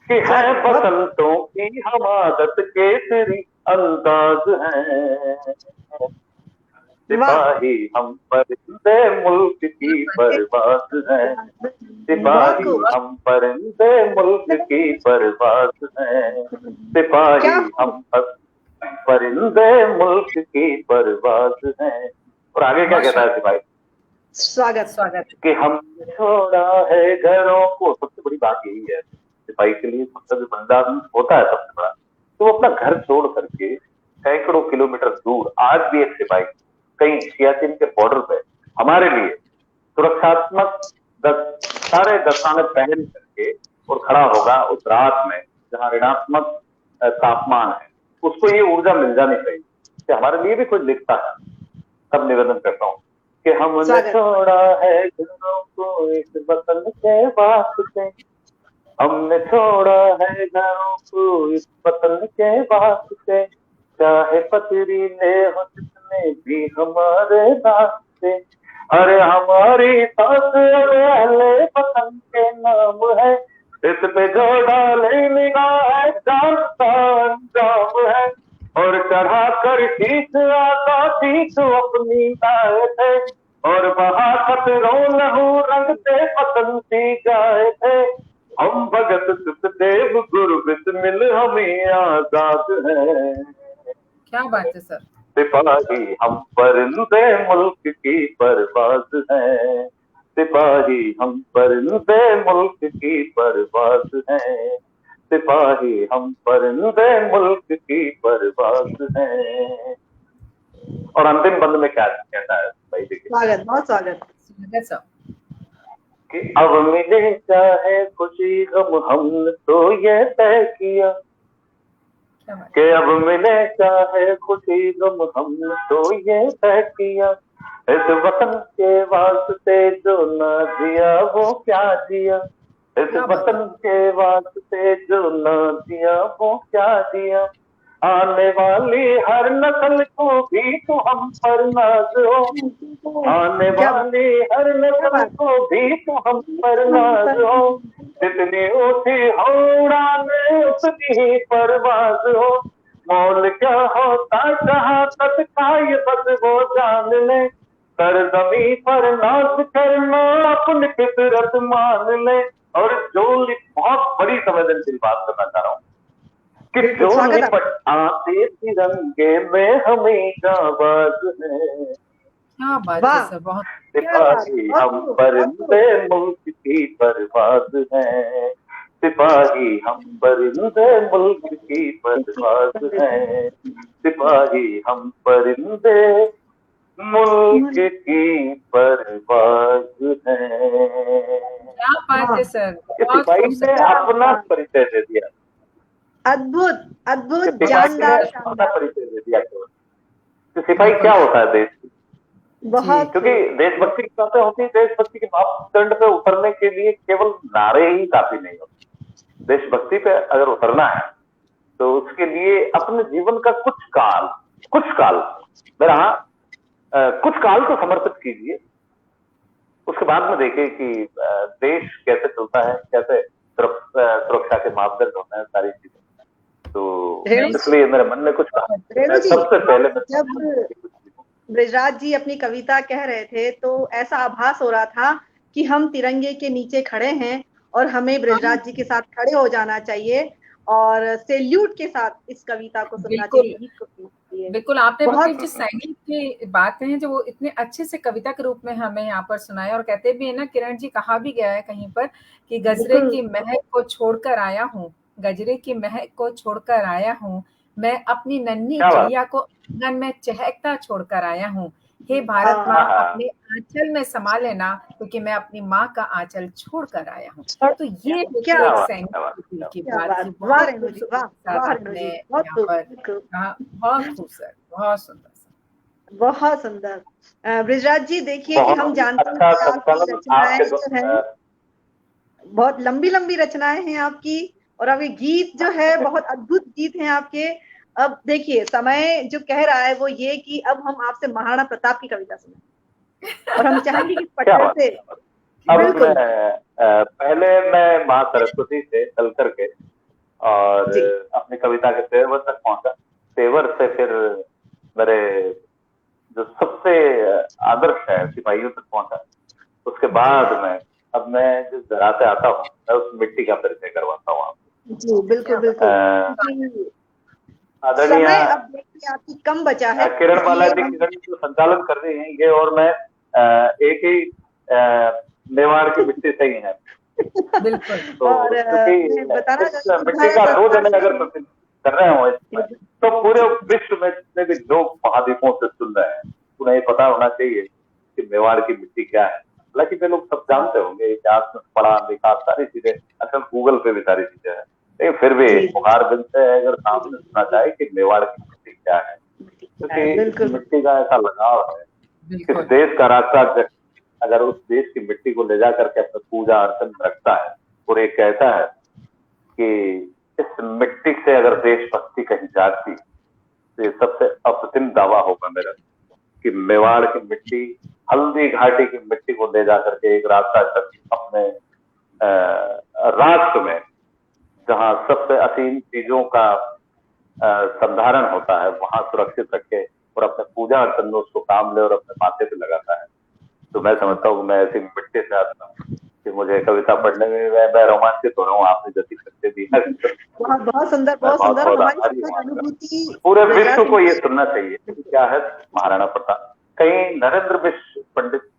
कि है बसंतों की हम आदत केसरी अंदाज है। सिपाही हम परिंदे मुल्क की परवाज है, सिपाही हम परिंदे मुल्क की परवाज है, सिपाही हम परिंदे मुल्क की परवाज है। और आगे क्या कहता है सिपाही? स्वागत कि हम छोड़ा है घरों को। सबसे बड़ी बात यही है सिपाही के लिए, सबसे जो बलिदान होता है सबसे बड़ा, तो अपना घर छोड़ करके सैकड़ों किलोमीटर दूर, आज भी एक सिपाही कहीं सियाचिन के बॉर्डर पे हमारे लिए सुरक्षात्मक सारे दस्ताने पहन करके और खड़ा होगा उस रात में जहाँ ऋणात्मक तापमान है, उसको ये ऊर्जा मिल जानी चाहिए कि हमारे लिए भी कुछ लिखता है। तब निवेदन करता हूँ कि हमने छोड़ा है घरों को इस वतन के वास्ते, हमने छोड़ा है घरों को इस वतन के वास्ते, चाहे पथरीले हो जितने भी हमारे रास्ते। अरे हमारी सांस अहले वतन के नाम है, इस पे जो डाले निगाह जानता अंजाम है। और चढ़ा कर शीश आजादी को अपनी लाए थे, और बहा खतरों लहू रंग से पतन सी जाए थे। हम भगत सुखदेव गुरु बिस्मिल हमें आजाद है। क्या बात है सर। सिपाही हम परिंदे मुल्क की परवाज है, सिपाही हम परिंदे मुल्क की परवाज है, सिपाही हम परिंदे मुल्क की परवाज है। और अंतिम बंद में क्या कहता है भाई? देखिए, स्वागत, बहुत स्वागत। कि अब मिले चाहे खुशी गम हमने तो ये तय किया, क्या बात कि अब मिले चाहे खुशी गम हमने तो ये तय किया, इस वतन के वास्ते जो न दिया वो क्या दिया, इस क्या बात वतन के वास्ते जो न दिया वो क्या दिया, आने वाली हर नस्ल को भी तो हम पर नाज हो, आने क्या बात वाली हर क्या नस्ल बात को भी तो हम पर नाज हो, जितनी ऊंची हो उड़ाने उतनी ही परवाज हो, मोल क्या होता जहाँ तक का ये बस वो जान ले, सरजमी पर नाज करना अपनी फितरत मान ले। और जो बहुत बड़ी संवेदनशील बात करना चाह रहा हूँ कि बिल्कुल, जो स्वागत आप। निपट आते तिरंगे में हमेशा बाज है, क्या बात है वाह, सर, बहुत क्या बात, सिपाही बहुत हम खूब, बहुत खूब। परिंदे मुल्क की परवाज हैं, सिपाही हम परिंदे मुल्क की परवाज हैं, सिपाही हम परिंदे मुल्क की परवाज हैं। क्या बात वाह, है सर, ये बहुत सिपाही खूब सर। ने क्या अपना बात, परिचय दे दिया, अद्भुत, कि अद्भुत, सिपाही ने जानदार, अपना शानदार, परिचय दे दिया केवल। तो सिपाही बिल्कुल क्या होता है देश की? जी, बहुत क्योंकि खूब। देशभक्ति की बातें होती है, देशभक्ति के मापदंड पे उतरने के लिए केवल नारे ही काफी नहीं होते। देशभक्ति पे अगर उतरना है तो उसके लिए अपने जीवन का कुछ काल मेरा कुछ काल तो समर्पित कीजिए। उसके बाद में देखिए कि देश कैसे चलता है, कैसे सुरक्षा के मापदंड होते हैं, सारी चीजें। तो रेणु नहीं इसलिए मेरे मन में कुछ कहा कि रेणु मैं जी, सबसे पहले मैं जब कुछ लिखूं। बृजराज जी अपनी कविता कह रहे थे तो ऐसा आभास हो रहा था कि हम तिरंगे के नीचे खड़े हैं और हमें हाँ बृजराज जी के साथ खड़े हो जाना चाहिए और सैल्यूट के साथ इस कविता को सुनना बिल्कुल चाहिए, गीत को सुनना चाहिए। बिल्कुल, आपने बिल्कुल बहुत जो सैनिक की बातें हैं जो वो इतने अच्छे से कविता के रूप में हमें यहाँ पर सुनाया, और कहते भी है ना किरण जी, कहा भी गया है कहीं पर कि गजरे बिल्कुल, की महक को छोड़कर आया हूँ, गजरे की महक को छोड़कर आया हूँ, मैं अपनी नन्ही क्या बात। चिड़िया को आंगन में चहकता छोड़कर आया हूँ, हे भारत हाँ, माँ हाँ, अपने आंचल में समा लेना क्योंकि मैं अपनी माँ का आंचल छोड़ कर आया हूँ। तो ये क्या होती है एक बात, सैनिक क्या बात, के दिल क्या की क्या बात, बात, ये वाह बहुत रेणु जी, खूबसूरती वाह, के साथ वाह रेणु आपने जी, बहुत यहाँ खूब, पर बहुत खूब, कहा, बहुत खूब सर, बहुत सुंदर सर। बहुत सुंदर। बृजराज जी देखिए कि हम बहुत ही जानते हैं अच्छा कि आपकी संचालन रचनाएं आपके जो है बहुत लंबी लंबी रचनाएं हैं आपकी, और अब ये गीत जो है बहुत अद्भुत गीत हैं आपके। अब देखिए समय जो कह रहा है वो ये कि अब हम आपसे महाराणा प्रताप की कविता सुने और हम चाहेंगे कि क्या पटल बात, से। क्या बात। अब बिल्कुल पहले मैं माँ सरस्वती से चल करके और जी, अपनी कविता के तेवर तक पहुंचा। तेवर से फिर मेरे जो सबसे आदर्श है सिपाहियों तक पहुंचा। उसके जी बाद में अब मैं जिस जगह से आता हूँ मैं उस मिट्टी का परिचय करवाता हूँ जी, बिल्कुल क्या बिल्कुल, आपको। क्योंकि आदरणीय समय अब देखिए आपकी कम बचा है, किरण इसलिए बालाजी, हम किरण जो संचालन कर रही हैं ये और मैं एक ही मेवाड़ की मिट्टी से ही है। बिल्कुल तो और क्योंकि मैं बताना इस चाहूंगी मिट्टी भारत का दो सरकार जने अगर से प्रतिनिधित्व कर रहे हो इसमें, तो पूरे जी, विश्व में जितने भी लोग महाद्वीपों से सुन रहे हैं उन्हें ये पता होना चाहिए कि मेवाड़ की मिट्टी क्या है। हालांकि वे लोग सब जानते होंगे, इतिहास में पढ़ा लिखा सारी चीजें, अच्छा गूगल पे भी सारी चीजें हैं, लेकिन फिर भी जी, बुखार बिल से अगर सामने सुना जाए कि मेवाड़ की मिट्टी क्या है, क्योंकि इस बिल्कुल मिट्टी का ऐसा लगाव है। किस बिल्कुल देश का राष्ट्राध्यक्ष अगर उस देश की मिट्टी को ले जा करके अपने पूजा अर्चन में रखता है और एक कहता है कि इस मिट्टी से अगर देशभक्ति कहीं जागती तो ये सबसे अप्रतिम दावा होगा मेरा कि मेवाड़ की मिट्टी, हल्दी घाटी की मिट्टी को ले जा करके एक राष्ट्राध्यक्ष अपने राष्ट्र में जहां सबसे असीम चीजों का संधारण होता है वहां सुरक्षित रखे और अपने पूजा अर्चन में उसको काम ले और अपने माथे पे लगाता है। तो मैं समझता हूँ मैं ऐसी मिट्टी से आता हूँ कि मुझे कविता पढ़ने में मैं रोमांचित हो रहा हूँ। आपने जैसी करके दिया बहुत बहुत सुंदर, मैं बहुत बहुत सुंदर, बहुत हमारी आभारी हूँ सुखद आपका। अनुभूति पूरे बृजराज विश्व सिंह को ये जी। सुनना चाहिए कि क्या है महाराणा प्रताप। कहीं नरेंद्र मिश्र, पंडित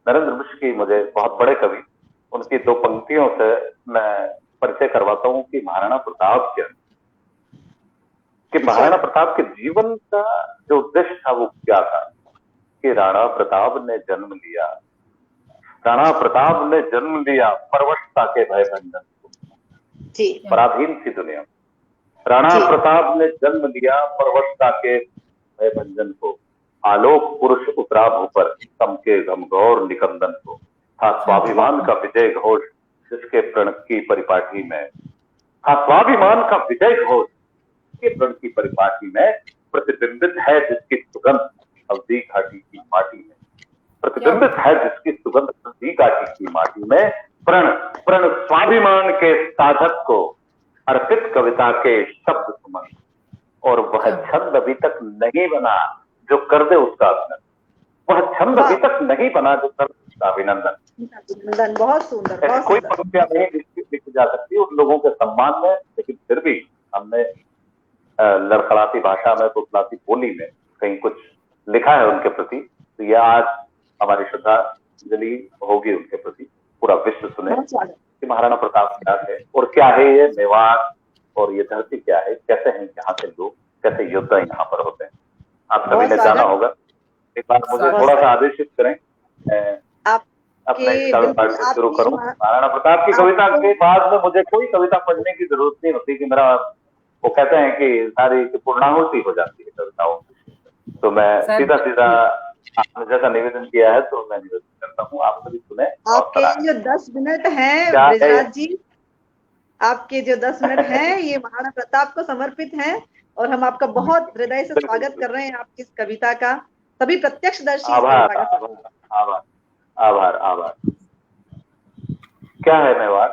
नरेंद्र मिश्र की मुझे बहुत बड़े कवि, उनकी दो पंक्तियों से मैं परिचय करवाता हूँ कि महाराणा प्रताप क्या, कि अच्छा, महाराणा प्रताप के जीवन का जो उद्देश्य था वो क्या था। कि राणा प्रताप ने जन्म लिया राणा प्रताप ने जन्म लिया परवशता के भय भंजन को, जी पराधीन थी दुनिया। राणा जी प्रताप ने जन्म लिया परवशता के भय भंजन को, आलोक पुरुष उतरा भू पर तम के घमघोर निकंदन को, था स्वाभिमान का विजय घोष जिसके प्रण की परिपाटी में, था स्वाभिमान का विजय घोष के प्रण की परिपाटी में, प्रतिबिंबित है जिसकी सुगंध हल्दी घाटी की माटी में, प्रतिबिंबित है जिसकी सुगंध हल्दी घाटी की माटी में, प्रण प्रण स्वाभिमान के साधक को अर्पित कविता के शब्द सुमन, और वह छंद अभी तक नहीं बना जो कर दे उसका अभिनंदन, वह छंद अभी तक नहीं बना जो कर दे उसका अभिनंदन। अभिनंदन, बहुत सुंदर, बहुत कोई सुंदर। पंक्तियां नहीं लिखी जा सकती उन लोगों के सम्मान में, लेकिन फिर भी हमने लड़खड़ाती भाषा में, तुतलाती बोली में कहीं कुछ लिखा है उनके प्रति, तो यह आज हमारी श्रद्धांजलि होगी उनके प्रति। पूरा विश्व सुने कि महाराणा प्रताप क्या है और क्या है ये मेवाड़, और ये धरती क्या है, कैसे हैं यहाँ के लोग, कैसे योद्धा यहाँ पर होते हैं। आप सभी ने जाना होगा। एक बार मुझे थोड़ा सा आदेशित करें, अपने पाठ से शुरू करूं। महाराणा प्रताप की कविता के बाद में मुझे कोई कविता पढ़ने की जरूरत नहीं होती कि मेरा, वो कहते हैं कि सारी पूर्णाहुति हो जाती है कविताओं, तो मैं सीधा सीधा आपने जैसा निवेदन किया है तो मैं निवेदन करता हूँ, आप सभी सुने। आपके जो 10 मिनट हैं बृजराज जी, आपके जो 10 मिनट हैं ये महाराणा प्रताप को समर्पित हैं, और हम आपका बहुत हृदय से स्वागत कर रहे हैं आपकी इस कविता का, सभी प्रत्यक्षदर्शी। आभार आभार आभार आभार। क्या है मेवाड़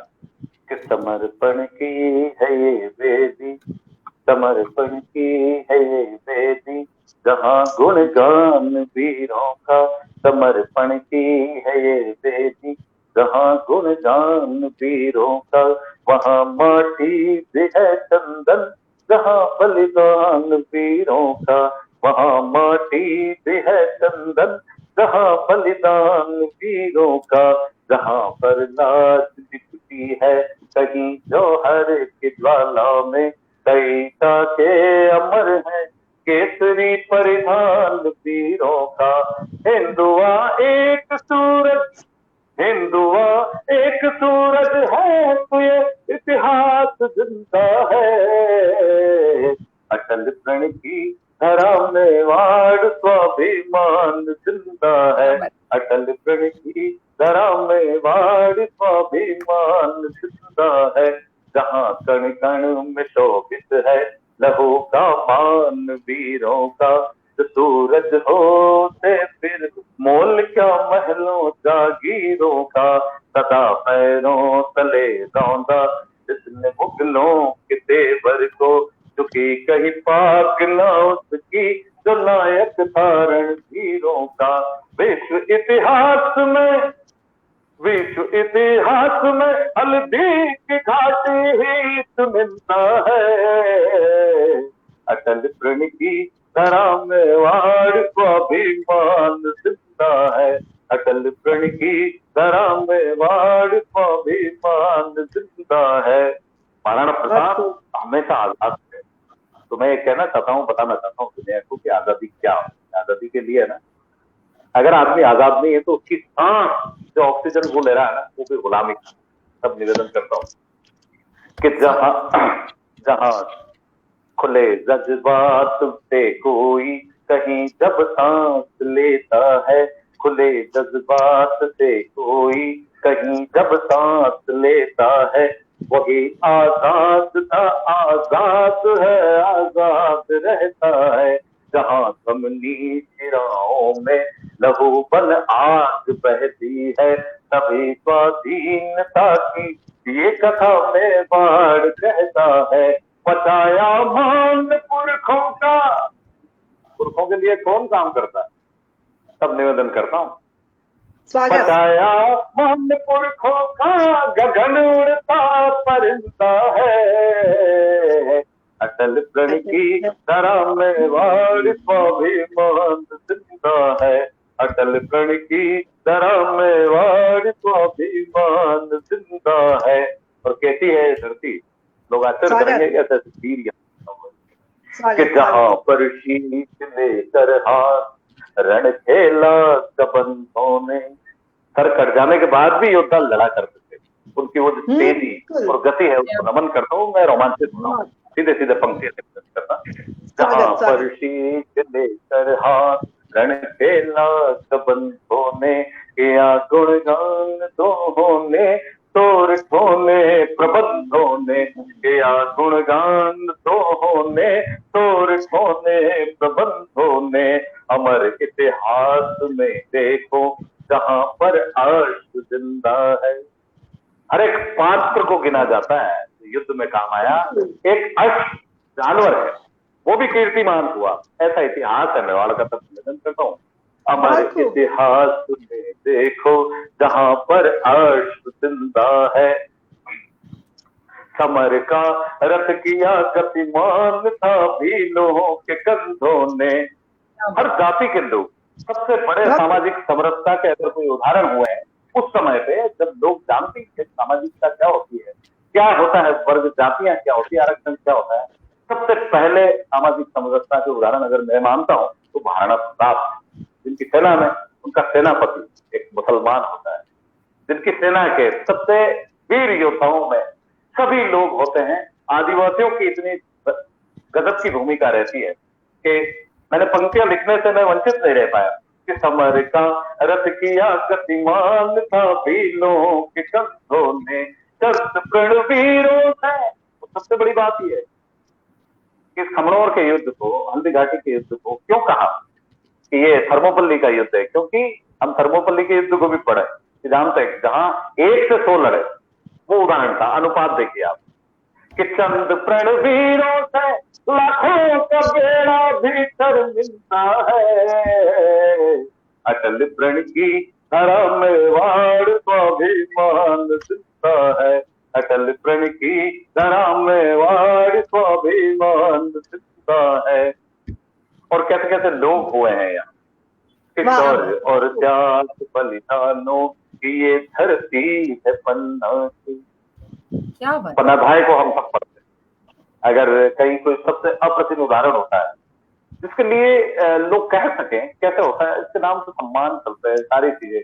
कि समर्पण की है ये वेदी, समर्पण की है ये वेदी, जहाँ गुणगान वीरों का, समर्पण की है ये वेदी, जहाँ गुणगान वीरों का, वहाँ माटी भी है चंदन, जहाँ बलिदान वीरों का, वहाँ माटी भी है चंदन, जहाँ बलिदान वीरों का, जहाँ पर लाज लिपटी है कहीं जौहर की ज्वाला में, कई ताके अमर है केसरी परिधान वीरों का, हिंदुआ एक सूरज, हिंदुआ एक सूरज है तो ये इतिहास जिंदा है, अटल प्रण की धरा मेवाड़ स्वाभिमान जिंदा है, अटल प्रण की धरा मेवाड़ स्वाभिमान जिंदा है, जहाँ कण कण में शोभित है लहू का मान वीरों का, सूरज होते फिर मोल क्या महलों जागीरों का, सदा पैरों तले रौंदा जिसने मुगलों के तेवर को, चुकी कहीं पाक ना उसकी जो नायक धारण वीरों का, विश्व इतिहास में, विश्व इतिहास में हल्दी की घाटी ही मिलता है, अटल प्रण की धरा मेवाड़ स्वाभिमान जिंदा है, अटल प्रण की धरा मेवाड़ स्वाभिमान जिंदा है। महाराणा प्रताप हमेशा आजाद थे। तो मैं ये कहना चाहता हूँ, बताना चाहता हूँ दुनिया को कि आजादी क्या है। आजादी के लिए ना, अगर आदमी आजाद नहीं है तो उसकी सांस जो ऑक्सीजन वो ले रहा है ना, वो भी गुलामी। सब निवेदन करता हूँ कि जहाँ खुले जज्बात से कोई कहीं जब सांस लेता है, खुले जज्बात से कोई कहीं जब सांस लेता है, वही आजाद था, आजाद है, आजाद रहता है, जहाँ धमनी शिराओं में लहू बन आग बहती है, तभी स्वाधीनता की ये कथा मेवाड़ कहता है, बचाया मान पुरखों का। पुरखों के लिए कौन काम करता है? सब निवेदन करता हूँ। बचाया मान पुरखों का, गगन उड़ता परिंदा है, अटल प्रण की धरा मेवाड़ स्वाभिमान जिंदा है, अटल प्रण की धरा मेवाड़ स्वाभिमान जिंदा है। और कहती है धरती, लोग आश्चर्य करेंगे कैसे वीर कि जहाँ पर शीश लेकर हाथ रण खेला कबंधों ने, सर कट जाने के बाद भी योद्धा लड़ा करते थे। उनकी वो जो तेजी और गति है उसको नमन करता हूँ, मैं रोमांचित होता हूँ। सीधे सीधे पंक्ति करना, जहाँ पर शीश लेकर हाथ रण खेला बंधों ने, किया गुणगान दोहों ने, तोर ठोने प्रबंधों ने, किया गुणगान दोहों ने, तोर ठोने प्रबंधों ने, अमर इतिहास में देखो जहाँ पर अर्श जिंदा है। हर एक पात्र को गिना जाता है युद्ध में काम आया, एक अर्श जानवर है वो भी कीर्तिमान हुआ, ऐसा इतिहास है मेवाड़ का। तब निवेदन करता हूँ, अमर इतिहास में देखो जहाँ पर अर्श जिंदा है, समर का रथ किया गतिमान था भीलों के कंधों ने। हर जाति के लोग, सबसे बड़े सामाजिक समरसता के अगर कोई उदाहरण हुए हैं उस समय पे, जब लोग जानते हैं सामाजिकता क्या होती है, क्या होता है वर्ग जातियां क्या होती है, आरक्षण क्या होता है, सबसे पहले सामाजिक समरसता के उदाहरण अगर मैं मानता हूँ तो महाराणा प्रताप, जिनकी सेना में उनका सेनापति एक मुसलमान होता है, जिनकी सेना के सबसे वीर योद्धाओं में सभी लोग होते हैं। आदिवासियों की इतनी गजब की भूमिका रहती है कि मैंने पंक्तियां लिखने से मैं वंचित नहीं रह पाया कि समर का रथ किया गतिमान था भीलों के कंधों ने, शस्त्र प्रणवीरों से। सबसे बड़ी बात यह है कि खमनौर के युद्ध को, हल्दी घाटी के युद्ध को क्यों कहा कि ये थर्मोपल्ली का युद्ध है, क्योंकि हम थर्मोपल्ली के युद्ध को भी पढ़े, जानते हैं जहां 1 से 100 लड़े, वो उदाहरण था। अनुपात देखिए आप कि चंद प्रणवीरों से लाखों का बेड़ा भीतर मिलता है, अटल प्रण की धरा में वाड़ स्वाभिमान दिखता है, अटल प्रण की धरा में वाड़ स्वाभिमान दिखता है। और कैसे कैसे लोग हुए हैं यहाँ, किशोर और त्याग बलिदानों की ये धरती है पन्ना की। क्या बात, पन्नाधाय को हम सब पढ़ते हैं। अगर कहीं कोई सबसे अप्रतिम उदाहरण होता है जिसके लिए लोग कह सकें कैसे होता है, इसके नाम से सम्मान चलते हैं सारी चीजें।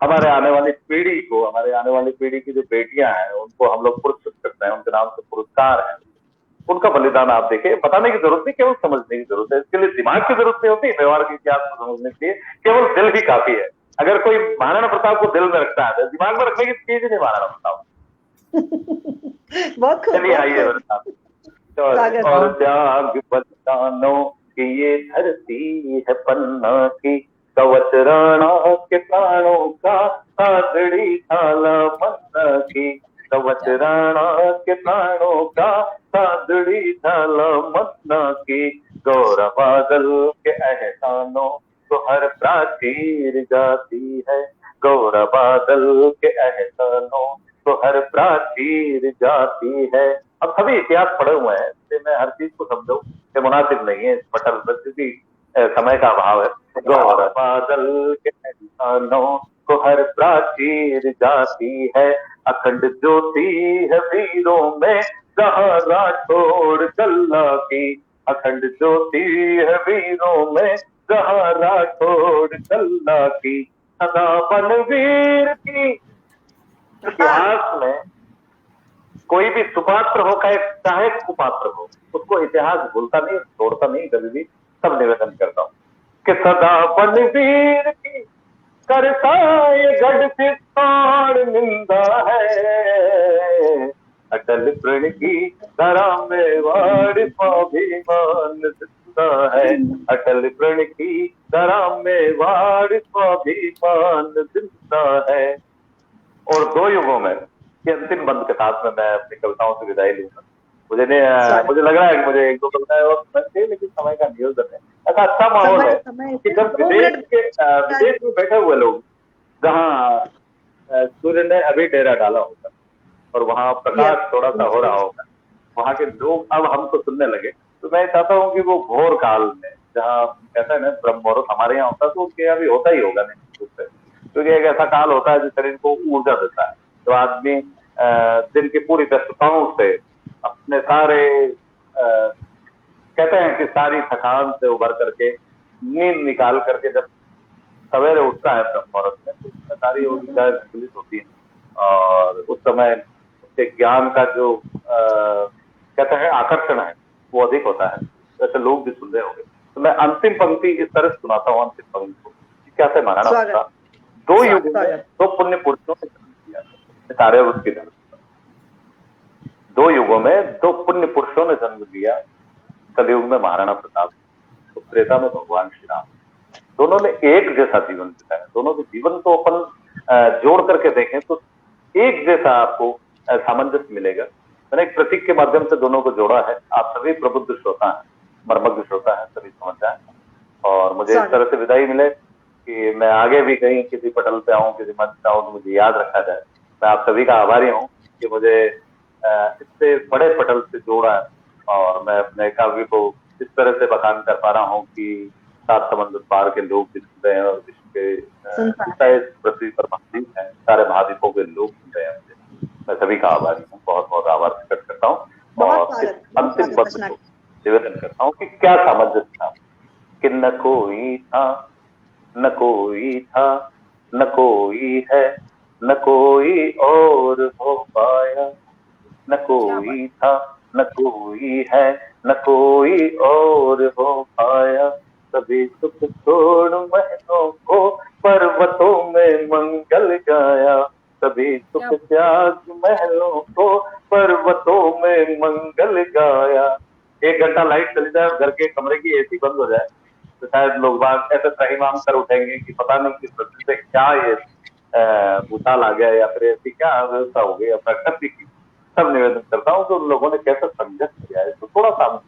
हमारे आने वाली पीढ़ी को, हमारे आने वाली पीढ़ी की जो बेटियां हैं उनको हम लोग पुरस्कृत करते हैं, उनके नाम से पुरस्कार है। उनका बलिदान आप देखें, बताने की जरूरत नहीं, केवल समझने की जरूरत है। इसके लिए दिमाग की जरूरत नहीं होती, मेवाड़ के इतिहास को समझने के लिए केवल दिल ही काफी है। अगर कोई महाराणा प्रताप को दिल में रखता है, दिमाग में रखने की चीज ही नहीं महाराणा प्रताप। चलिए आइए और त्याग बलिदानों की ये धरती है पन्ना की, कवच राणा के प्राणों का सादड़ी थाला मन्ना की, कवच राणा के प्राणों का सादड़ी थाला मन्ना की, गौरव बादल के एहसानों तो हर प्राचीर जाती है, गौरव बादल के एहसानों तो हर प्राचीर जाती है। अब सभी इतिहास पढ़े हुए हैं, इससे मैं हर चीज को समझूं ये मुनासिब नहीं है, इस पटल पर क्योंकि समय का अभाव है। गौरव बादल के एहसानों तो हर प्राचीर जाती है, अखंड ज्योति है वीरों में जहाँ राठौड़ कल्ला की, अखंड ज्योति है वीरों में जहाँ राठौड़ कल्ला की, सदा बलवीर की। इतिहास में कोई भी सुपात्र हो चाहे कुपात्र हो, उसको इतिहास भूलता नहीं, छोड़ता नहीं कभी भी। सब निवेदन करता हूँ कि सदा बलवीर की करता ये गढ़ से ताड़ निंदा है, अटल प्रण की धरा में वाड़ स्वाभिमान दिखता है, अटल प्रण की धरा में वाड़ स्वाभिमान दिखता है। और 2 युगों में ये अंतिम बंद के साथ में मैं अपनी कविताओं से विदाई लूंगा। मुझे लग रहा है कि मुझे 1-2 कविताएं और थे, लेकिन समय का नियोजन है। ऐसा अच्छा माहौल है कि जब विदेश में बैठे हुए लोग, जहाँ सूर्य ने अभी डेरा डाला होगा और वहाँ प्रकाश थोड़ा सा हो रहा होगा, वहाँ के लोग अब हमको सुनने लगे, तो मैं चाहता हूँ कि वो घोर काल में, जहाँ कहते हैं ना ब्रह्म मुहूर्त हमारे यहाँ होता है, तो उसके यहाँ भी होता ही होगा निश्चित रूप से, क्योंकि एक ऐसा काल होता है जो शरीर को ऊर्जा देता है। तो आदमी दिन की पूरी व्यस्तताओं से अपने सारे कहते हैं कि सारी थकान से उभर करके, नींद निकाल करके जब सवेरे उठता है ब्रह्म मुहूर्त में, तो सारी ऊर्जा संतुलित होती है और उस समय उसके ज्ञान का जो कहते हैं आकर्षण है वो अधिक होता है। वैसे लोग भी सुन रहे होंगे, तो मैं अंतिम पंक्ति इस तरह से सुनाता हूँ अंतिम पंक्ति को। क्या से महाराणा प्रताप दो युगों में दो पुण्य पुरुषों ने जन्म लिया, सारे उसकी धर्म। दो युगों में दो पुण्य पुरुषों ने जन्म लिया, कलयुग में महाराणा प्रताप, तो त्रेता में भगवान श्री राम। दोनों ने एक जैसा जीवन बिताया, दोनों के जीवन को अपन जोड़ करके देखें तो एक जैसा आपको सामंजस्य मिलेगा। मैंने एक प्रतीक के माध्यम से दोनों को जोड़ा है। आप सभी प्रबुद्ध श्रोता हैं, मर्मज्ञ श्रोता हैं, सभी समझ जाए और मुझे इस तरह से विदाई मिले कि मैं आगे भी कहीं किसी पटल पे आऊं, किसी मंच पे आऊं तो मुझे याद रखा जाए। मैं आप सभी का आभारी हूँ कि मुझे इससे बड़े पटल से जोड़ा है और मैं अपने काव्य को इस तरह से बखान कर पा रहा हूँ कि सात समंदर पार के लोग भी सुन रहे हैं और विश्व के पृथ्वी पर महाद्वीप है, सारे महाद्वीपों के लोग सुन रहे हैं। मैं सभी का आभारी हूँ, बहुत बहुत आभार प्रकट करता हूँ और इस अंतिम पद को निवेदन करता हूँ कि क्या सामंजस्य था कि न कोई था, न कोई था, न कोई है, न कोई और हो पाया, न कोई था, न कोई है, न कोई और हो पाया। सभी सुख छोड़ महलों को पर्वतों में मंगल गाया, सभी सुख त्याग महलों को पर्वतों में मंगल गाया। 1 घंटा लाइट चली जाए और घर के कमरे की एसी बंद हो जाए तो शायद लोग बात ऐसे त्रहिमाम कर उठेंगे कि पता नहीं किस प्रकृति से क्या ये भूताल आ गया या फिर ऐसी क्या व्यवस्था हो गई या प्रकृति की। सब निवेदन करता हूँ तो उन लोगों ने कैसे संघर्ष किया है तो थोड़ा सा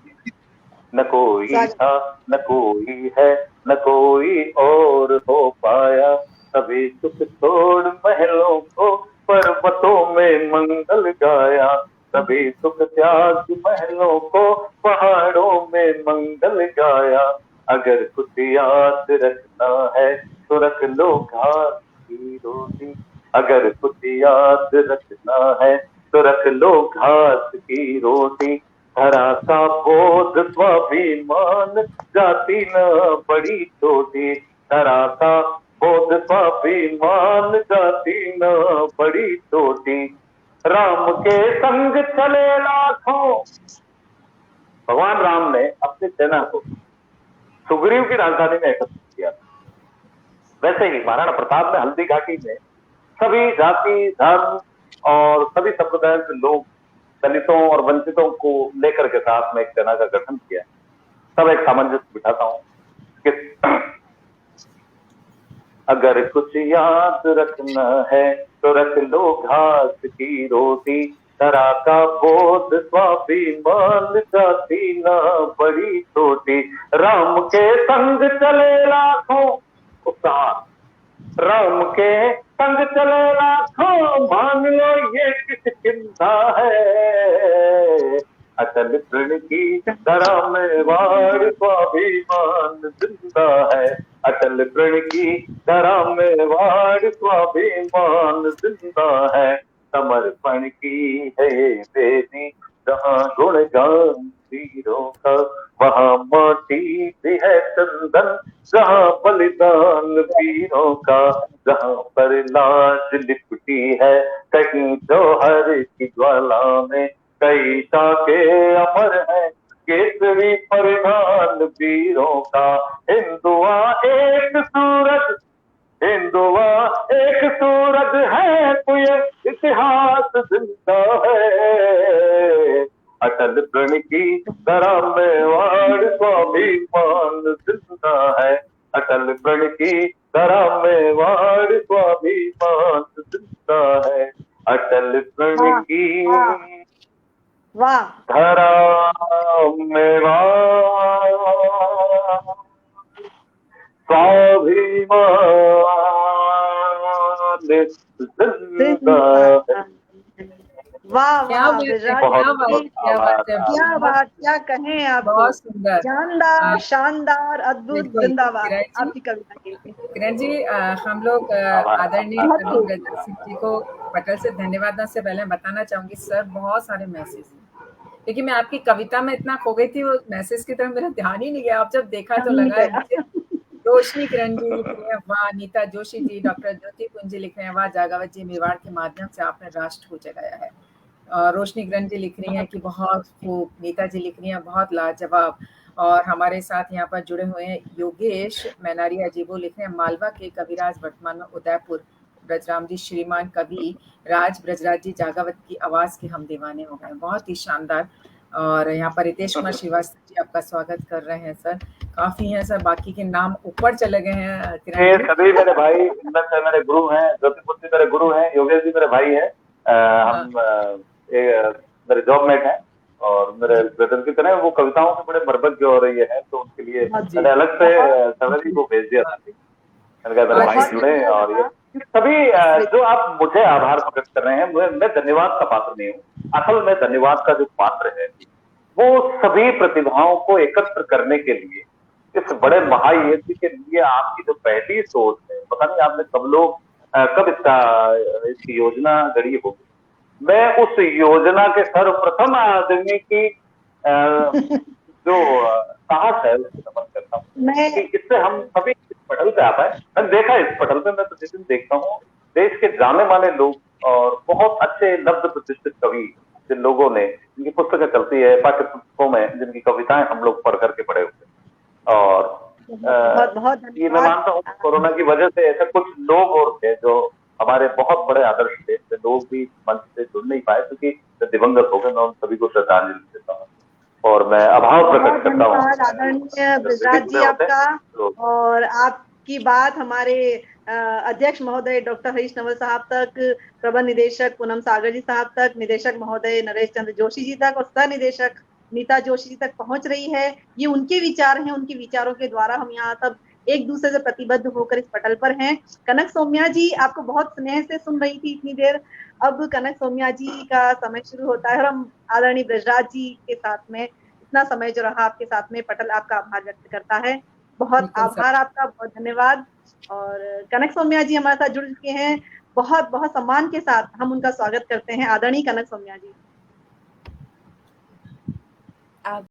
न कोई था, न कोई है, न कोई और हो पाया, सभी सुख छोड़ महलों को पर्वतों में मंगल गाया, सभी सुख त्याग महलों को पहाड़ों में मंगल गाया। अगर कुछ याद रखना है तो रख लो घास की रोटी, अगर कुछ याद रखना है तो रख लो घास की रोटी। धरा का बोध स्वाभिमान जाति न बड़ी छोटी, धरा का बोध स्वाभिमान जाति न बड़ी छोटी। राम के संग चले लाखों, भगवान राम ने अपनी सेना को सुग्रीव की राजधानी में एकत्र किया। वैसे ही महाराणा प्रताप ने हल्दी घाटी में सभी जाति धर्म और सभी संप्रदायों के लोग, दलितों और वंचितों को लेकर के साथ में एक सेना का गठन किया। सब एक सामंजस्य बिठाता हूँ कि अगर कुछ याद रखना है तो रख लो घास की रोटी, धरा का बोध स्वाभिमान जाति न बड़ी छोटी। राम के संग चले लाखों, उत्साह, राम के संग चले लाखों, मान लो ये किस चिंता है। अटल प्रण की धरा में वार स्वाभिमान जिंदा है, अटल प्रण की धरा में वार स्वाभिमान जिंदा है। समर्पण की है बेदी जहाँ गुणगान वीरों का, वहाँ माटी भी है चंदन जहाँ बलिदान वीरों का। जहाँ पर लाश लिपटी है कहीं जौहर की ज्वाला में, कई टाके अमर है केसरी परिधान वीरों का। हिंदुआ एक सूरज, हिंदुआ एक सूरज है, कोई इतिहास जिंदा है। अटल प्रण की धरा में वार स्वाभिमान जिंदा है, अटल प्रण की धरा में वार स्वाभिमान जिंदा है। अटल प्रण की धरा में वार स्वाभिमान जिंदा है। वाह वाह, क्या बात, क्या कहें आप। बहुत सुंदर, शानदार, शानदार, अद्भुत, जिंदाबाद आपकी कविता के लिए। किरण जी, हम लोग आदरणीय कवि ब्रजराज सिंह जी को पटल से धन्यवाद से पहले बताना चाहूंगी सर, बहुत सारे मैसेज, लेकिन मैं आपकी कविता में इतना खो गई थी वो मैसेज की तरफ मेरा ध्यान ही नहीं गया। अब जब देखा तो लगा रोशनी किरण जी लिख रही हैं, वाह। नीता जोशी जी, डॉक्टर ज्योति कुंज जी लिख रहे हैं, वाह जागावत जी, मेवाड़ के माध्यम से आपने राष्ट्र को जगाया है। रोशनी किरण जी लिख रही हैं कि बहुत खूब। नीता जी लिख रही हैं बहुत लाजवाब। और हमारे साथ यहाँ पर जुड़े हुए हैं योगेश मैनारिया जी, वो लिख रहे हैं मालवा के कविराज वर्तमान में उदयपुर ब्रजराम जी, श्रीमान कवि राज ब्रजराज जी जागावत की आवाज के हम दीवाने हो गए। बहुत ही शानदार। और यहाँ पर रितेश कुमार श्रीवास्तव जी आपका स्वागत कर रहे हैं सर। काफी हैं सर, बाकी के नाम ऊपर चले गए हैं किरण ये जी। सभी मेरे भाई, इनमें से मेरे गुरु हैं, ज्योतिपुर जी मेरे गुरु हैं, योगेश जी मेरे भाई हैं। मेरे जॉब मेट हैं और मेरे ब्रदर की तरह। वो कविताओं से बड़े मरबत जो हो रही है, तो उनके लिए मैंने अलग से सवेरी को भेज दिया था। मैंने कहा मेरे भाई जुड़े। और ये सभी जो आप मुझे आभार प्रकट कर रहे हैं, मैं धन्यवाद का पात्र नहीं हूँ। असल में धन्यवाद का जो पात्र है वो सभी प्रतिभाओं को एकत्र करने के लिए, इस बड़े महायज्ञ के लिए आपकी जो पहली सोच है, पता नहीं आपने कब इसकी योजना गढ़ी होगी। मैं उस योजना के सर्वप्रथम आदमी की जो साहस है उसको नमन करता हूँ कि इससे हम सभी इस पटल पे आ पाए। मैंने देखा इस पटल पे, मैं प्रतिदिन देखता हूँ देश के जाने माने लोग और बहुत अच्छे लब्ध प्रतिष्ठित कवि, जिन लोगों ने, जिनकी पुस्तकें चलती है, पाठ्य पुस्तकों में जिनकी कविताएं हम लोग पढ़ करके पढ़े हुए। और बहुत ये मैं मानता हूँ कोरोना की वजह से ऐसे कुछ लोग और थे जो हमारे बहुत बड़े आदर्श थे, लोग भी मंच से जुड़ नहीं पाए क्योंकि दिवंगत हो गए। मैं उन सभी को श्रद्धांजलि देता हूँ और मैं आभार प्रकट करता हूँ आदरणीय ब्रजराज जी आपका। और आपकी बात हमारे अध्यक्ष महोदय डॉक्टर हरीश नवल साहब तक, प्रबंध निदेशक पूनम सागर जी साहब तक, निदेशक महोदय नरेश चंद्र जोशी जी तक और सह निदेशक नीता जोशी जी तक पहुंच रही है। ये उनके विचार हैं, उनके विचारों के द्वारा हम यहाँ सब एक दूसरे से प्रतिबद्ध होकर इस पटल पर हैं। कनक सौम्या जी आपको बहुत स्नेह से सुन रही थी इतनी देर। अब कनक सौम्या जी का समय शुरू होता है और हम आदरणीय ब्रजराज जी के साथ में इतना समय जो रहा आपके साथ में, पटल आपका आभार व्यक्त करता है। बहुत आभार आपका, बहुत धन्यवाद। और कनक सौम्या जी हमारे साथ जुड़ चुके हैं। बहुत बहुत सम्मान के साथ हम उनका स्वागत करते हैं। आदरणीय कनक सौम्या जी।